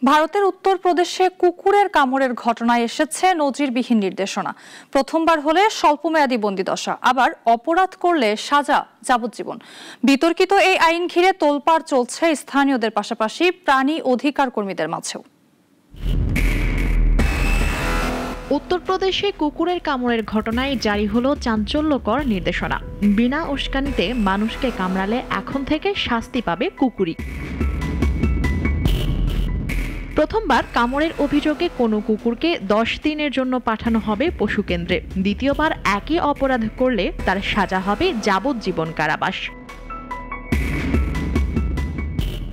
ভারতের উত্তরপ্রদেশে কুকুরের কামড়ের ঘটনায় এসেছে নজিরবিহীন নির্দেশনা। প্রথমবার হলে স্বল্পমেয়াদী বন্দিদশা, আবার অপরাধ করলে সাজা যাবজ্জীবন। বিতর্কিত এই আইন ঘিরে তোলপাড় চলছে স্থানীয়দের পাশাপাশি প্রাণী অধিকার কর্মীদের মাঝেও। উত্তরপ্রদেশে কুকুরের কামড়ের ঘটনায় জারি হলো চাঞ্চল্যকর নির্দেশনা। বিনা উস্কানিতে মানুষকে কামড়ালে এখন থেকে শাস্তি পাবে কুকুরই। প্রথমবার কামড়ের অভিযোগে কোনো কুকুরকে 10 দিনের জন্য পাঠানো হবে পশু কেন্দ্রে। দ্বিতীয়বার একই অপরাধ করলে তার সাজা হবে যাবজ্জীবন কারাবাস।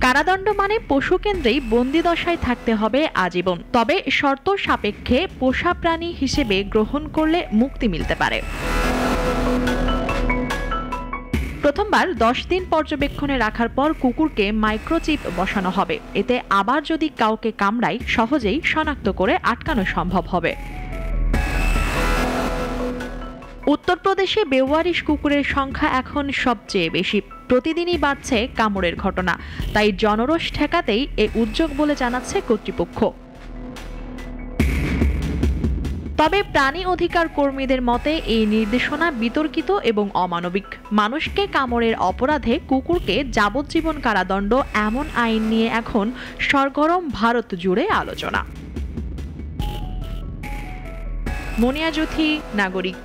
কারাদণ্ড মানে পশু কেন্দ্রেই বন্দি দশায় থাকতে হবে আজীবন, তবে শর্ত সাপেক্ষে পোষা প্রাণী হিসেবে গ্রহণ করলে মুক্তি মিলতে পারে। প্রথমবার 10 দিন পর্যবেক্ষণে রাখার পর কুকুরকে মাইক্রোচিপ বসানো হবে। এতে আবার যদি কাউকে কামড়ায় সহজেই শনাক্ত করে আটকানো সম্ভব হবে। উত্তরপ্রদেশে বেওয়ারিশ কুকুরের সংখ্যা এখন সবচেয়ে বেশি। প্রতিদিনই বাড়ছে কামড়ের ঘটনা, তাই জনরোষ ঠেকাতেই এ উদ্যোগ বলে জানাচ্ছে কর্তৃপক্ষ। তবে প্রাণী অধিকার কর্মীদের মতে এই নির্দেশনা বিতর্কিত এবং অমানবিক। মানুষকে কামড়ের অপরাধে কুকুরকে যাবজ্জীবন কারাদণ্ড, এমন আইন নিয়ে এখন সরগরম ভারত জুড়ে আলোচনা। মনিয়া জ্যোতি, নাগরিক।